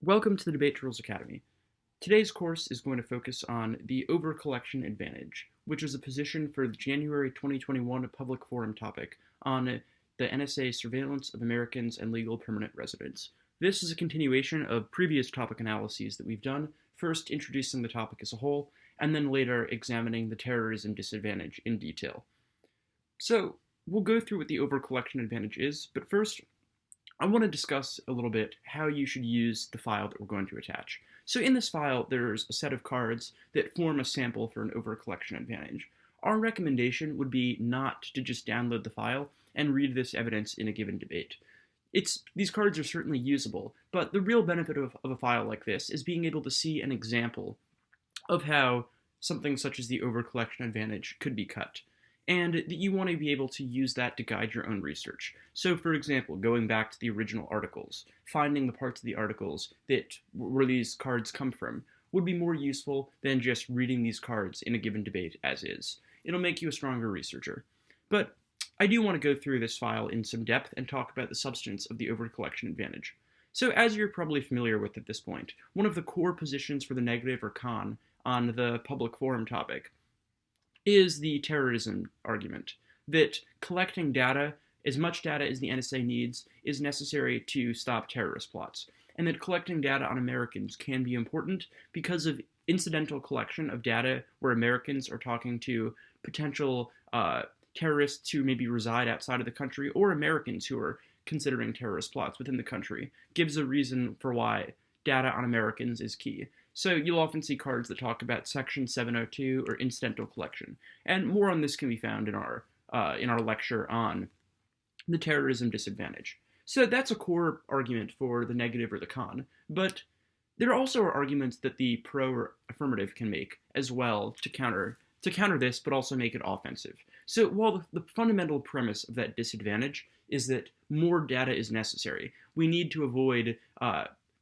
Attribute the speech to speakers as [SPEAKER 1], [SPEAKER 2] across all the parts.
[SPEAKER 1] Welcome to the Debate Tools Academy. Today's course is going to focus on the overcollection advantage, which is a position for the January 2021 public forum topic on the NSA surveillance of Americans and legal permanent residents. This is a continuation of previous topic analyses that we've done, first introducing the topic as a whole, and then later examining the terrorism disadvantage in detail. So we'll go through what the overcollection advantage is, but first, I want to discuss a little bit how you should use the file that we're going to attach. So in this file, there's a set of cards that form a sample for an overcollection advantage. Our recommendation would be not to just download the file and read this evidence in a given debate. These cards are certainly usable, but the real benefit of a file like this is being able to see an example of how something such as the overcollection advantage could be cut, and that you want to be able to use that to guide your own research. So for example, going back to the original articles, finding the parts of the articles where these cards come from would be more useful than just reading these cards in a given debate as is. It'll make you a stronger researcher. But I do want to go through this file in some depth and talk about the substance of the overcollection advantage. So as you're probably familiar with at this point, one of the core positions for the negative or con on the public forum topic is the terrorism argument, that collecting data, as much data as the NSA needs, is necessary to stop terrorist plots, and that collecting data on Americans can be important because of incidental collection of data where Americans are talking to potential terrorists who maybe reside outside of the country, or Americans who are considering terrorist plots within the country, gives a reason for why data on Americans is key. So you'll often see cards that talk about Section 702 or incidental collection, and more on this can be found in our lecture on the terrorism disadvantage. So that's a core argument for the negative or the con, but there also are arguments that the pro or affirmative can make as well to counter this, but also make it offensive. So while the fundamental premise of that disadvantage is that more data is necessary, we need to avoid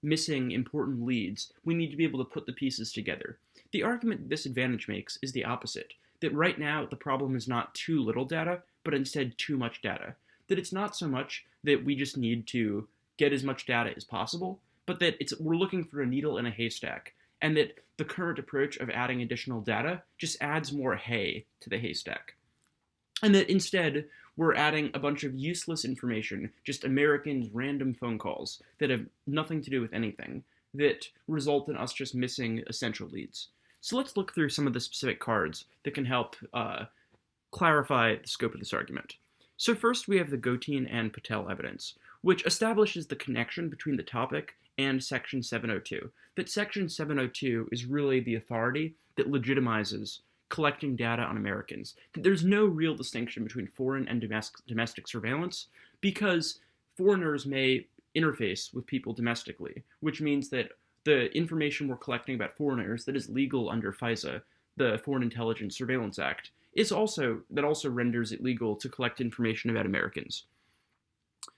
[SPEAKER 1] missing important leads, we need to be able to put the pieces together. The argument this advantage makes is the opposite, that right now the problem is not too little data, but instead too much data. That it's not so much that we just need to get as much data as possible, but that we're looking for a needle in a haystack, and that the current approach of adding additional data just adds more hay to the haystack. And that instead, we're adding a bunch of useless information, just Americans' random phone calls that have nothing to do with anything, that result in us just missing essential leads. So let's look through some of the specific cards that can help clarify the scope of this argument. So first we have the Gotin and Patel evidence, which establishes the connection between the topic and Section 702. That Section 702 is really the authority that legitimizes collecting data on Americans. There's no real distinction between foreign and domestic surveillance because foreigners may interface with people domestically, which means that the information we're collecting about foreigners that is legal under FISA, the Foreign Intelligence Surveillance Act, also renders it legal to collect information about Americans.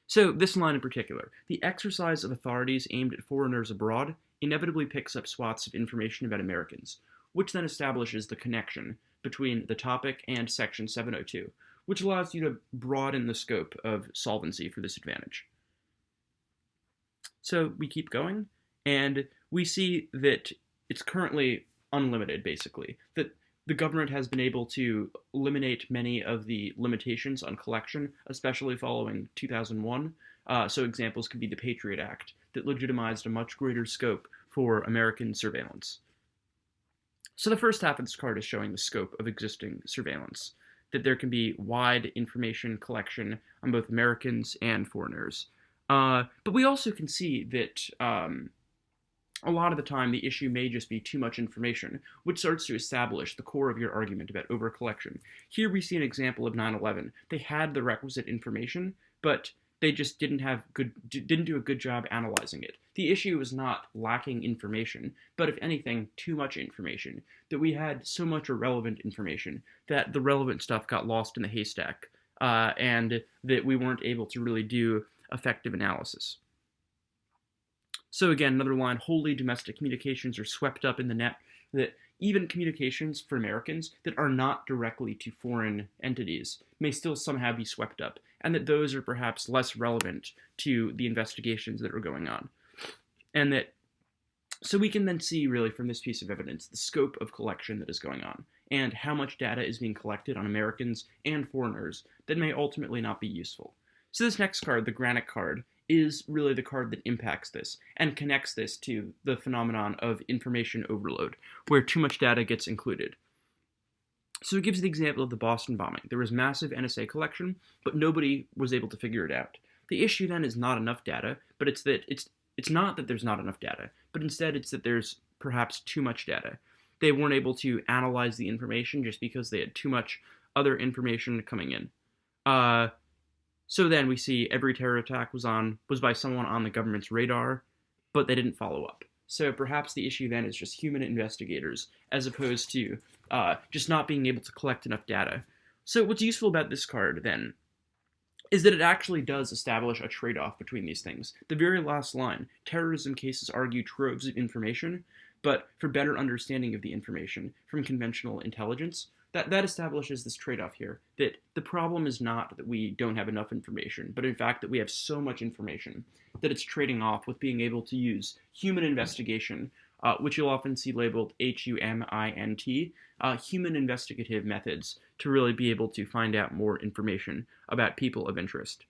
[SPEAKER 1] So this line in particular, the exercise of authorities aimed at foreigners abroad inevitably picks up swaths of information about Americans, which then establishes the connection between the topic and Section 702, which allows you to broaden the scope of solvency for this advantage. So we keep going, and we see that it's currently unlimited, basically, that the government has been able to eliminate many of the limitations on collection, especially following 2001. So examples could be the Patriot Act, that legitimized a much greater scope for American surveillance. So the first half of this card is showing the scope of existing surveillance, that there can be wide information collection on both Americans and foreigners. But we also can see that a lot of the time the issue may just be too much information, which starts to establish the core of your argument about overcollection. Here we see an example of 9/11. They had the requisite information, but they just didn't do a good job analyzing it. The issue was not lacking information, but if anything, too much information. That we had so much irrelevant information that the relevant stuff got lost in the haystack, and that we weren't able to really do effective analysis. So again, another line, wholly domestic communications are swept up in the net, that even communications for Americans that are not directly to foreign entities may still somehow be swept up, and that those are perhaps less relevant to the investigations that are going on. And that So we can then see really from this piece of evidence the scope of collection that is going on and how much data is being collected on Americans and foreigners that may ultimately not be useful. So this next card, the Granick card, is really the card that impacts this and connects this to the phenomenon of information overload, where too much data gets included. So it gives the example of the Boston bombing. There was massive NSA collection, but nobody was able to figure it out. The issue then is not enough data, but it's not that there's not enough data, but instead it's that there's perhaps too much data. They weren't able to analyze the information just because they had too much other information coming in. So then we see every terror attack was by someone on the government's radar, but they didn't follow up. So perhaps the issue then is just human investigators, as opposed to just not being able to collect enough data. So what's useful about this card then is that it actually does establish a trade-off between these things. The very last line, terrorism cases argue troves of information, but for better understanding of the information from conventional intelligence, that establishes this trade-off here, that the problem is not that we don't have enough information, but in fact that we have so much information that it's trading off with being able to use human investigation, which you'll often see labeled HUMINT, human investigative methods, to really be able to find out more information about people of interest.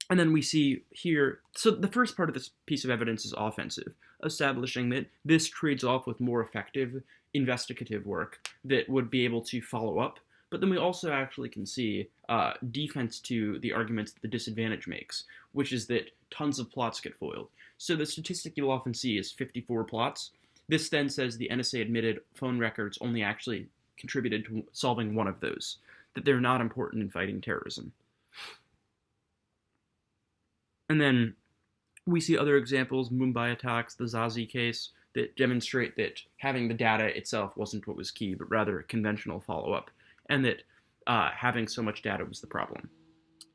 [SPEAKER 1] And then we see here, so the first part of this piece of evidence is offensive, establishing that this trades off with more effective investigative work that would be able to follow up. But then we also actually can see defense to the arguments that the disadvantage makes, which is that tons of plots get foiled. So the statistic you'll often see is 54 plots. This then says the NSA admitted phone records only actually contributed to solving one of those, that they're not important in fighting terrorism. And then we see other examples, Mumbai attacks, the Zazi case, that demonstrate that having the data itself wasn't what was key, but rather conventional follow-up, and that having so much data was the problem.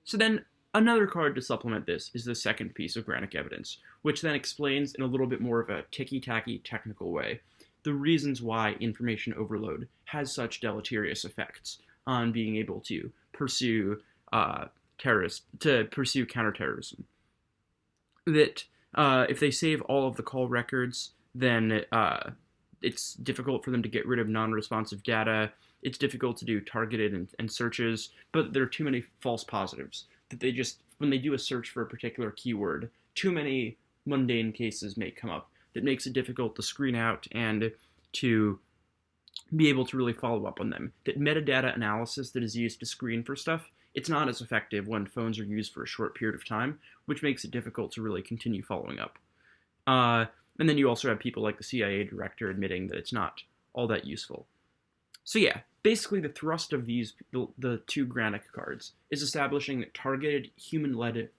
[SPEAKER 1] So then another card to supplement this is the second piece of Granick evidence, which then explains in a little bit more of a ticky-tacky technical way the reasons why information overload has such deleterious effects on being able to pursue counterterrorism. That if they save all of the call records, then it's difficult for them to get rid of non-responsive data. It's difficult to do targeted and searches, but there are too many false positives that they just, when they do a search for a particular keyword, too many mundane cases may come up that makes it difficult to screen out and to be able to really follow up on them. That metadata analysis that is used to screen for stuff, it's not as effective when phones are used for a short period of time, which makes it difficult to really continue following up. And then you also have people like the CIA director admitting that it's not all that useful. So yeah, basically the thrust of the two Granick cards is establishing that targeted human-led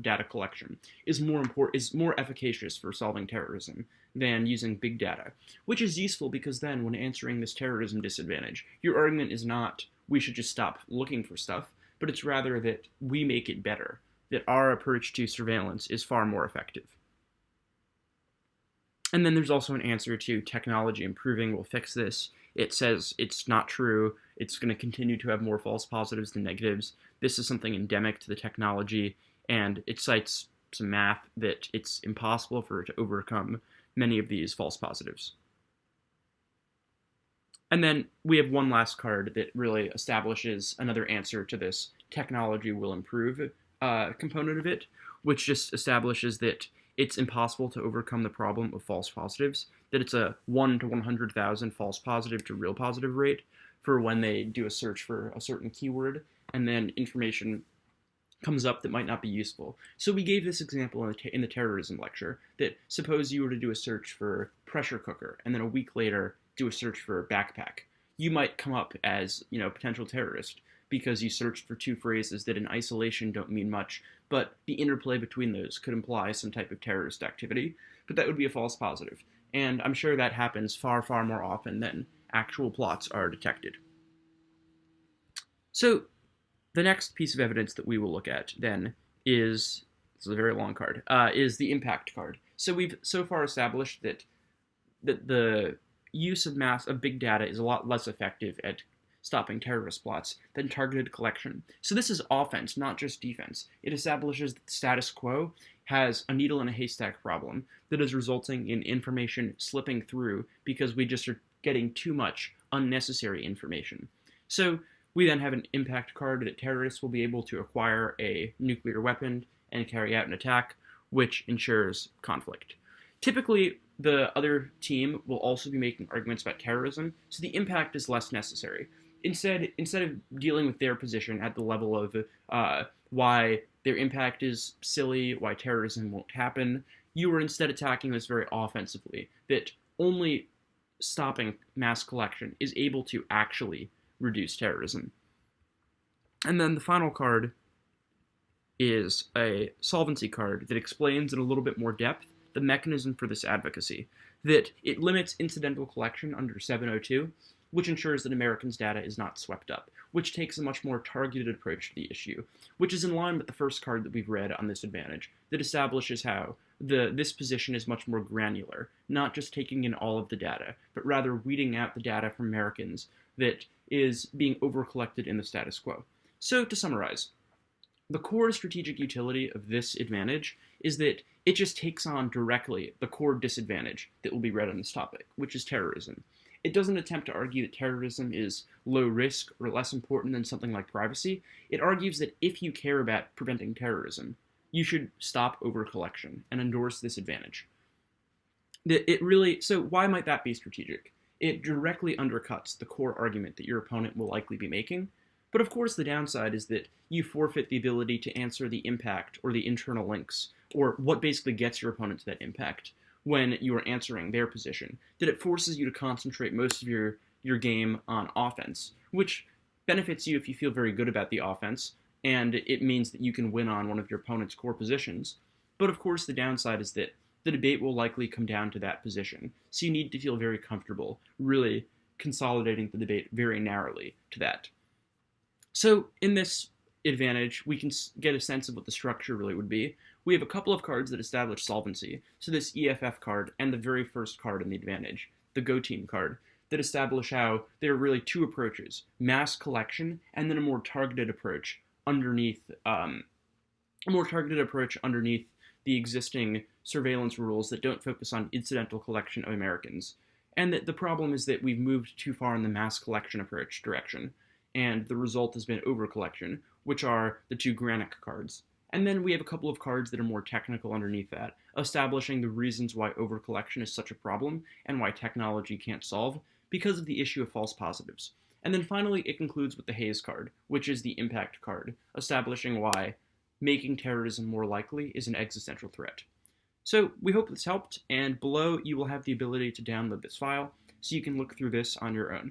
[SPEAKER 1] data collection is more efficacious for solving terrorism than using big data, which is useful because then when answering this terrorism disadvantage, your argument is not we should just stop looking for stuff, but it's rather that we make it better, that our approach to surveillance is far more effective. And then there's also an answer to technology improving will fix this. It says it's not true. It's going to continue to have more false positives than negatives. This is something endemic to the technology, and it cites some math that it's impossible for it to overcome many of these false positives. And then we have one last card that really establishes another answer to this technology will improve component of it, which just establishes that it's impossible to overcome the problem of false positives, that it's a 1 to 100,000 false positive to real positive rate for when they do a search for a certain keyword, and then information comes up that might not be useful. So we gave this example in the terrorism lecture, that suppose you were to do a search for pressure cooker, and then a week later do a search for backpack. You might come up as, potential terrorist, because you searched for two phrases that in isolation don't mean much, but the interplay between those could imply some type of terrorist activity, but that would be a false positive. And I'm sure that happens far, far more often than actual plots are detected. So the next piece of evidence that we will look at then is, this is a very long card, is the impact card. So we've so far established that the use of big data is a lot less effective at stopping terrorist plots than targeted collection. So this is offense, not just defense. It establishes that the status quo has a needle in a haystack problem that is resulting in information slipping through because we just are getting too much unnecessary information. So we then have an impact card that terrorists will be able to acquire a nuclear weapon and carry out an attack, which ensures conflict. Typically, the other team will also be making arguments about terrorism, so the impact is less necessary. Instead of dealing with their position at the level of why their impact is silly, why terrorism won't happen, you are instead attacking this very offensively, that only stopping mass collection is able to actually reduce terrorism. And then the final card is a solvency card that explains in a little bit more depth the mechanism for this advocacy, that it limits incidental collection under 702, which ensures that Americans' data is not swept up, which takes a much more targeted approach to the issue, which is in line with the first card that we've read on this advantage, that establishes how this position is much more granular, not just taking in all of the data, but rather weeding out the data from Americans that is being overcollected in the status quo. So to summarize, the core strategic utility of this advantage is that it just takes on directly the core disadvantage that will be read on this topic, which is terrorism. It doesn't attempt to argue that terrorism is low risk or less important than something like privacy. It argues that if you care about preventing terrorism, you should stop overcollection and endorse this advantage. So why might that be strategic? It directly undercuts the core argument that your opponent will likely be making. But of course, the downside is that you forfeit the ability to answer the impact or the internal links, or what basically gets your opponent to that impact when you are answering their position, that it forces you to concentrate most of your game on offense, which benefits you if you feel very good about the offense, and it means that you can win on one of your opponent's core positions. But of course, the downside is that the debate will likely come down to that position, so you need to feel very comfortable really consolidating the debate very narrowly to that. So in this advantage, we can get a sense of what the structure really would be. We have a couple of cards that establish solvency, so this EFF card and the very first card in the advantage, the Go Team card, that establish how there are really two approaches, mass collection and then a more targeted approach underneath the existing surveillance rules that don't focus on incidental collection of Americans. And that the problem is that we've moved too far in the mass collection approach direction, and the result has been overcollection, which are the two Granick cards. And then we have a couple of cards that are more technical underneath that, establishing the reasons why overcollection is such a problem and why technology can't solve, because of the issue of false positives. And then finally, it concludes with the Hayes card, which is the impact card, establishing why making terrorism more likely is an existential threat. So we hope this helped, and below you will have the ability to download this file, so you can look through this on your own.